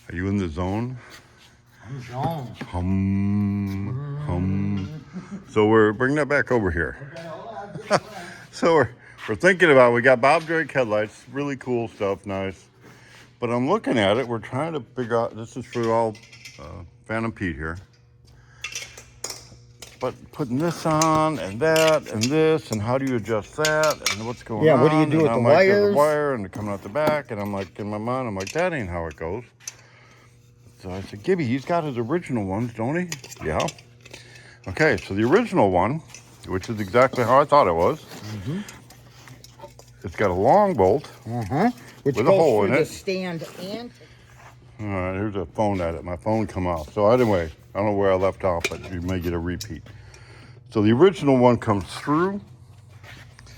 Are you in the zone? I'm zoned. Hum. So we're bringing that back over here. Okay, hold on. So we're thinking about, we got Bob Drake headlights, really cool stuff, nice. But I'm looking at it, we're trying to figure out, this is for all Phantom Pete here. But putting this on and that and this and how do you adjust that and what's going on? Yeah, what do you do and with I'm the like, there's wires? a wire and they're coming out the back and I'm like, in my mind, I'm like, that ain't how it goes. So I said, Gibby, he's got his original ones, don't he? Yeah. Okay, so the original one, which is exactly how I thought it was, it's got a long bolt Which with goes a hole through in the it. stand and. All right, here's a phone at it. My phone come off. So anyway, I don't know where I left off, but you may get a repeat. So the original one comes through.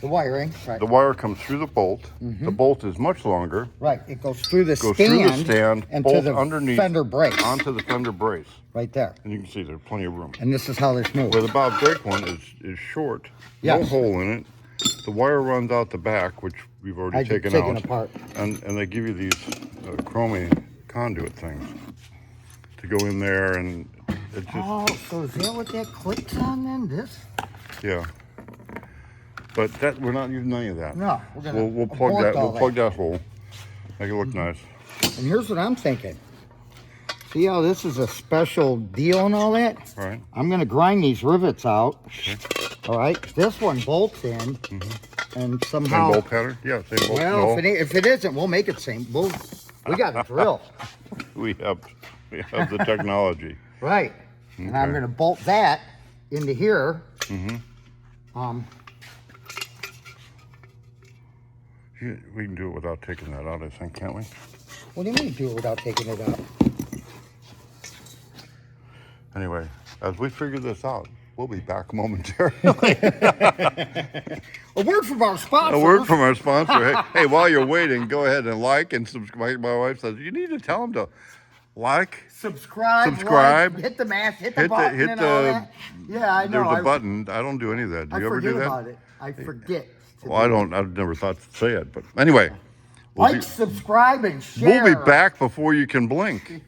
The wiring, right. The wire comes through the bolt. The bolt is much longer. Right, it goes through the Goes stand. through the stand, and bolt to the underneath, fender brace. onto the fender brace. Right there. And you can see there's plenty of room. And this is how this moves. Where the Bob Drake one is short, no Yes. hole in it. The wire runs out the back, which we've already taken out. Apart. And they give you these chromy conduit things to go in there, and it just, Oh, so is that what that clicks on then? This? yeah. But that we're not using any of that. No, we're gonna We'll plug abort that. all We'll plug that hole. Make it look nice. And here's what I'm thinking. See how this is a special deal and all that? All right. I'm gonna grind these rivets out. Okay. All right. This one bolts in, and somehow. Same bolt pattern? Yeah, same bolt. Well, No. if it isn't, we'll make it same. We got a drill. We have the technology. Right. And I'm Okay. gonna bolt that into here. We can do it without taking that out, I think, can't we? What do you mean do it without taking it out? Anyway, as we figure this out, we'll be back momentarily. A word from our sponsor. A word from our sponsor. Hey, while you're waiting, go ahead and like and subscribe. My wife says you need to tell them to like, subscribe, subscribe, like, hit the mash, hit the button, and all that. Yeah, I know. There's a button. I don't do any of that. Do you ever do forget that? about it. I forget. Well, I don't. I've never thought to say it, but anyway, Like, subscribe, and share. we'll be back before you can blink.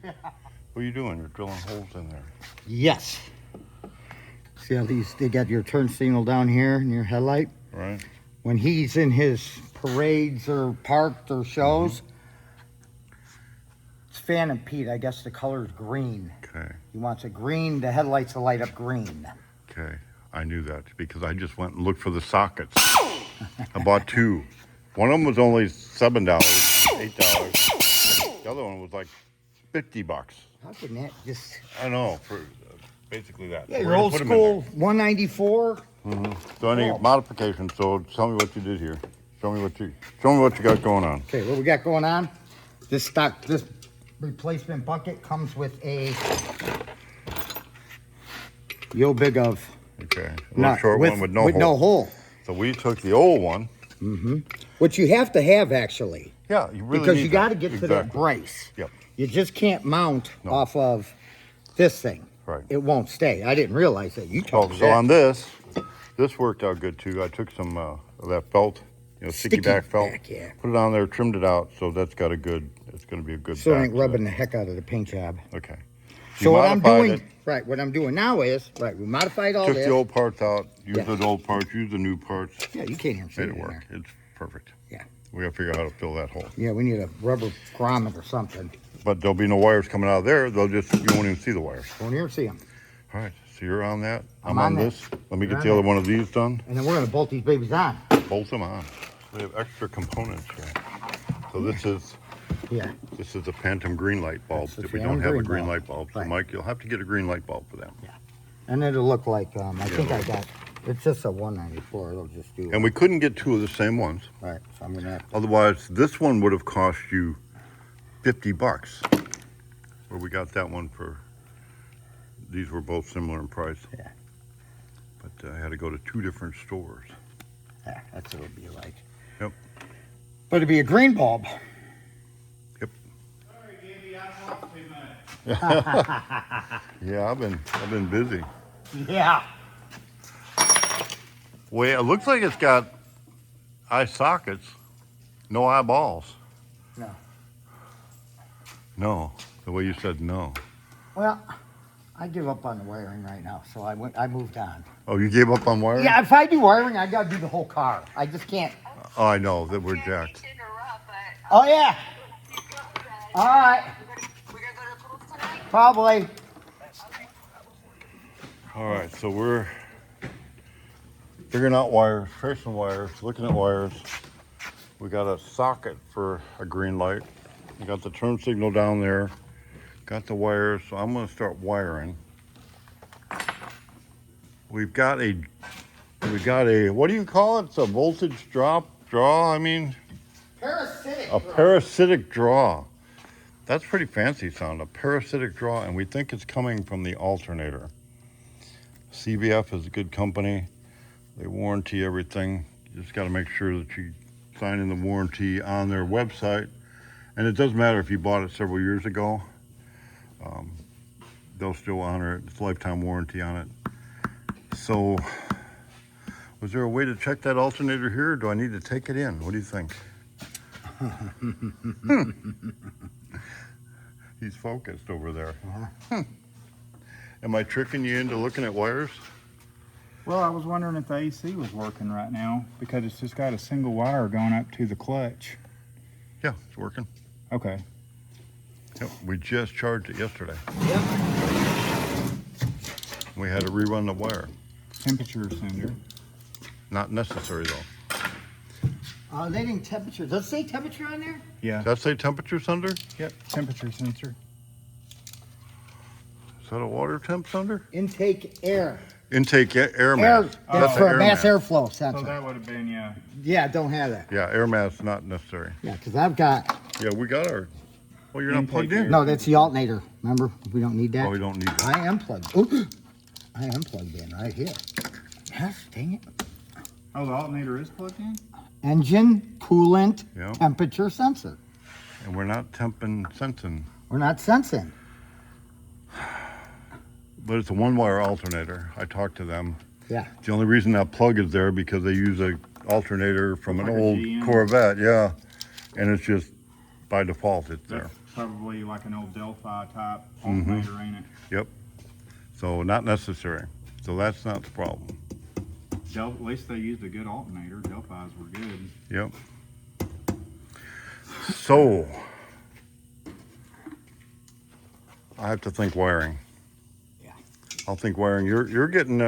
What are you doing? You're drilling holes in there. Yes. See how they got your turn signal down here in your headlight? Right. When he's in his parades or parked or shows, it's Phantom Pete. I guess the color is green. Okay. He wants a green. The headlights will light up green. Okay. I knew that because I just went and looked for the sockets. I bought two. One of them was only $7, $8. The other one was like $50. How can that just... I know, for basically that. Yeah, We're your gonna old put 'em in school 194. there. So any Oh. modifications? So tell me what you did here. Show me what you got going on. Okay, what we got going on? This replacement bucket comes with a yo big of Okay, a little short one with no hole. So we took the old one. Which you have to have actually, Yeah, you really because need you got to that. get to that Exactly. brace. Yep. You just can't mount off of this thing. Right. It won't stay. I didn't realize that. You So, told me so that. on this worked out good too. I took some of that felt, sticky back felt, yeah. put it on there, trimmed it out, so that's got it's going to be a good So it back ain't to rubbing that. the heck out of the paint job. Okay. So You what I'm modified doing, it, what I'm doing now is, we modified all took this. the old parts out, used Yeah. the old parts, used the new parts, Yeah, you can't even see made it it in work. there. It's perfect. Yeah. We got to figure out how to fill that hole. Yeah, we need a rubber grommet or something. But there'll be no wires coming out of there. You won't even see the wires. Won't even see them. All right, so you're on that. I'm I'm on on that. this. Let me You're get on the other that. one of these done. And then we're going to bolt these babies on. Bolt them on. We have extra components here. So this Yeah. is a Phantom green light bulb. That's the If we Phantom don't have a green green bulb. light bulb, so Right. Mike, you'll have to get a green light bulb for that. And it'll look like, I think I got, it's just a 194. It'll just do. And we couldn't get two of the same ones. Right, so I'm going to have to. Otherwise, this one would have cost you $50. Where we got that one for. These were both similar in price. Yeah. But I had to go to two different stores. Yeah, that's what it'll be like. Yep. But it'd be a green bulb. Yep. Sorry, Davey, I'm off 2 minutes. Yeah, I've been busy. Yeah. Well, it looks like it's got eye sockets, no eyeballs. No. No. The way you said no. Well, I give up on the wiring right now, so I moved on. Oh, you gave up on wiring? Yeah, if I do wiring, I gotta do the whole car. I just can't. Oh, I know that we're jacked. Oh yeah. All right. We're gonna go to the pool tonight? Probably. All right, so we're figuring out wires, tracing wires, looking at wires. We got a socket for a green light. We got the turn signal down there. Got the wires, so I'm gonna start wiring. We got a, what do you call it? It's a voltage draw, I mean? Parasitic. A parasitic draw. That's pretty fancy sound, a parasitic draw, and we think it's coming from the alternator. CBF is a good company. They warranty everything. You just gotta make sure that you sign in the warranty on their website. And it doesn't matter if you bought it several years ago. They'll still honor it. It's lifetime warranty on it. So, was there a way to check that alternator here, or do I need to take it in? What do you think? He's focused over there. Am I tricking you into looking at wires? Well, I was wondering if the AC was working right now because it's just got a single wire going up to the clutch. Yeah, it's working. Okay. Yep, we just charged it yesterday. Yep. We had to rerun the wire. Temperature sender. Not necessary though. They didn't temperature. Does it say temperature on there? Yeah. Does that say temperature sender? Yep. Temperature sensor. Is that a water temp sender? Intake air. Intake air Air. mass. That's the for air mass mass. airflow So sensor. that would have been, yeah. Yeah, don't have that. Yeah, air mass not necessary. Yeah, because I've got. Yeah, we got our. Well, you're not Intake plugged in. air. No, that's the alternator. Remember, we don't need that. Oh, we don't need that. I am plugged. Ooh, I am plugged in right here. Yes, dang it. Oh, the alternator is plugged in? Engine, coolant, Yeah. temperature sensor. And we're not temping sensing, We're not sensing. but it's a one-wire alternator. I talked to them. Yeah. The only reason that plug is there because they use a alternator from an Like a old GM. Corvette, yeah, and it's just by default it's there. That's probably like an old Delphi type Mm-hmm. alternator, ain't it? Yep. So not necessary. So that's not the problem. At least they used a good alternator. Delphis were good. Yep. So I have to think wiring. Yeah. I'll think wiring. You're getting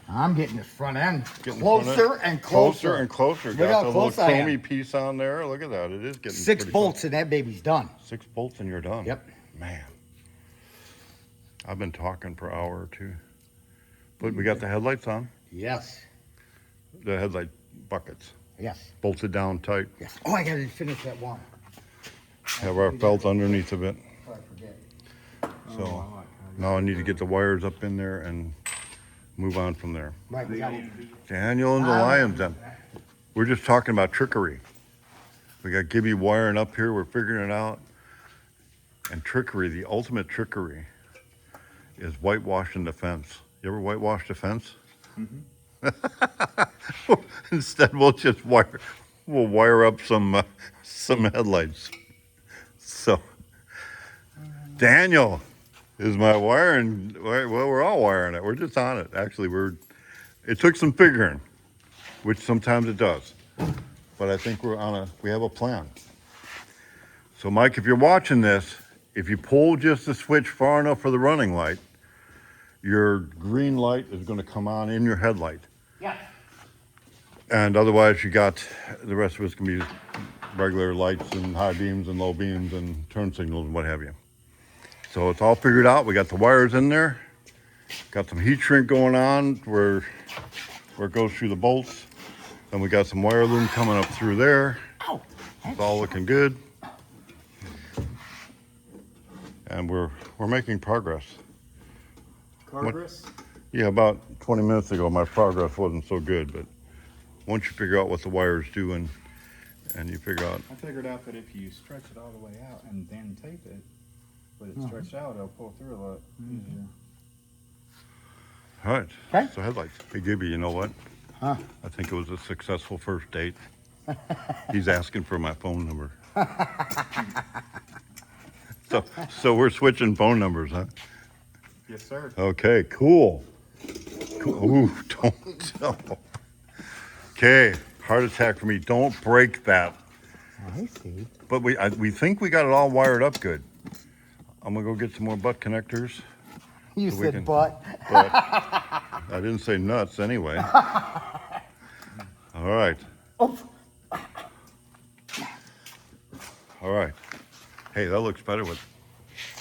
I'm getting this front end Getting closer and closer. and closer. Look Got how the little close I am. chromey piece on there. Look at that. It is getting 6 pretty bolts and that baby's done. close. 6 bolts and you're done. Yep. Man. I've been talking for an hour or two. But we got the headlights on. Yes. The headlight buckets. Yes. Bolted down tight. Yes. Oh, I gotta finish that one. Have our felt underneath of it. Before I forget. So I like how now I need to get the wires up in there and move on from there. Right, we got it. Daniel and the Lions then. We're just talking about trickery. We got Gibby wiring up here. We're figuring it out. And trickery, the ultimate trickery, is whitewashing the fence. You ever whitewash the fence? Instead, we'll wire up some headlights. So, Daniel is my wiring. Well, we're all wiring it. We're just on it. Actually, it took some figuring, which sometimes it does. But I think we have a plan. So, Mike, if you're watching this, if you pull just the switch far enough for the running light, your green light is going to come on in your headlight. Yeah. And otherwise, you got the rest of it's going to be regular lights and high beams and low beams and turn signals and what have you. So it's all figured out. We got the wires in there. Got some heat shrink going on where it goes through the bolts. Then we got some wire loom coming up through there. Ow. It's all looking good. And we're making progress. Progress? Yeah, about 20 minutes ago, my progress wasn't so good, but once you figure out what the wires do and you figure out, I figured out that if you stretch it all the way out and then tape it, with it stretched out, it'll pull through a lot easier. all right, Okay. so headlights. Hey, Gibby, you know what? Huh? I think it was a successful first date. He's asking for my phone number. So So we're switching phone numbers, huh? Yes, sir. Okay, cool. Ooh, don't. Okay, heart attack for me. Don't break that. I see. But we think we got it all wired up good. I'm gonna go get some more butt connectors. You So we said can- butt. But I didn't say nuts anyway. All right. Oh, All right. Hey, that looks better with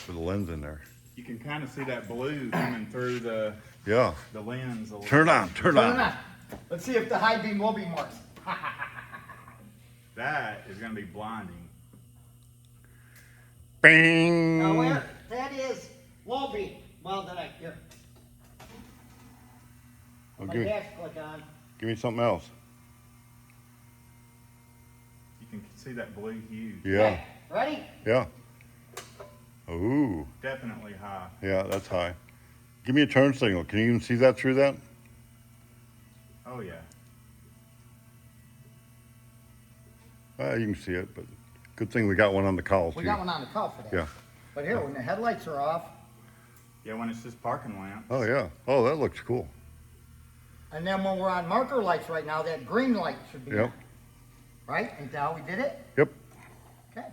the lens in there. You can kind of see that blue coming through the Yeah. lens. A little. Turn it on. Turn it turn it on. on. Let's see if the high beam will be marked. That is going to be blinding. Bing. Now where? That is low beam. Well, then here. Oh, My give, me, dash click on. give me something else. You can see that blue hue. Yeah. Okay, ready? Yeah. Ooh. Definitely high. Yeah, that's high. Give me a turn signal. Can you even see that through that? Oh, yeah. You can see it, but good thing we got one on the call too. We got one on the call for that. Yeah. But here, when the headlights are off, Yeah, when it's just parking lamps. Oh yeah. Oh, that looks cool. and then when we're on marker lights right now, that green light should be Yep. on. Right? Ain't that how we did it? Yep. Okay.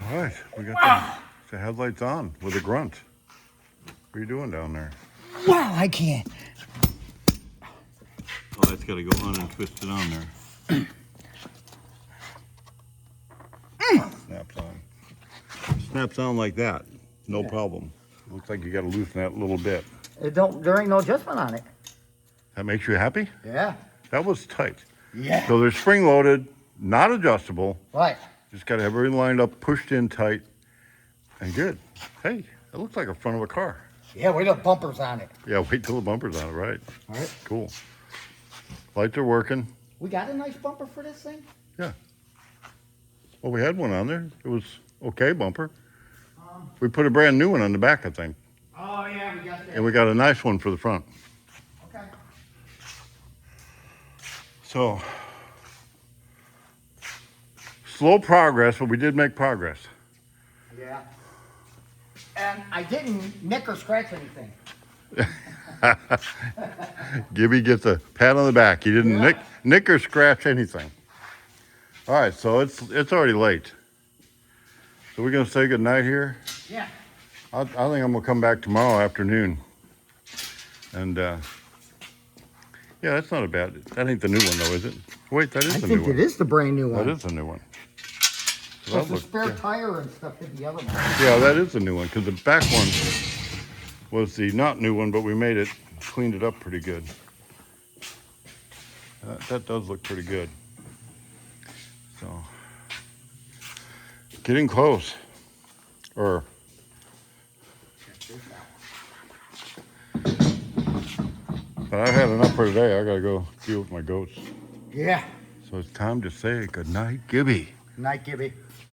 All right. We got the headlights on with a grunt. What are you doing down there? Wow, I can't. Oh, that's got to go on and twist it on there. Snaps on. Snaps on like that. No problem. Looks like you got to loosen that a little bit. There ain't no adjustment on it. That makes you happy? Yeah. That was tight. Yeah. So they're spring loaded, not adjustable. Right. Just got to have everything lined up, pushed in tight, and good. Hey, that looks like a front of a car. Yeah, we got bumpers on it. Yeah, wait till the bumper's on it, right? All right. Cool. Lights are working. We got a nice bumper for this thing? Yeah. Well, we had one on there. It was okay bumper. We put a brand new one on the back, I think. Oh, yeah, we got that. And we got a nice one for the front. Okay. So, slow progress, but we did make progress. Yeah. And I didn't nick or scratch anything. Gibby gets a pat on the back. He didn't Yeah. nick or scratch anything. All right, so it's already late. So we're gonna say goodnight here. Yeah. I think I'm gonna come back tomorrow afternoon. And yeah, that's not a bad. That ain't the new one though, is it? Wait, that is I the new think one. it is the brand new one. That is the new one. So That the looks- spare yeah. tire and stuff hit the other one. Yeah, that is the new one because the back one was the not new one, but we made it, cleaned it up pretty good. That does look pretty good. So, getting close. Or, but I've had enough for today. I gotta go deal with my goats. Yeah. So it's time to say goodnight, Gibby. Night, Gibby.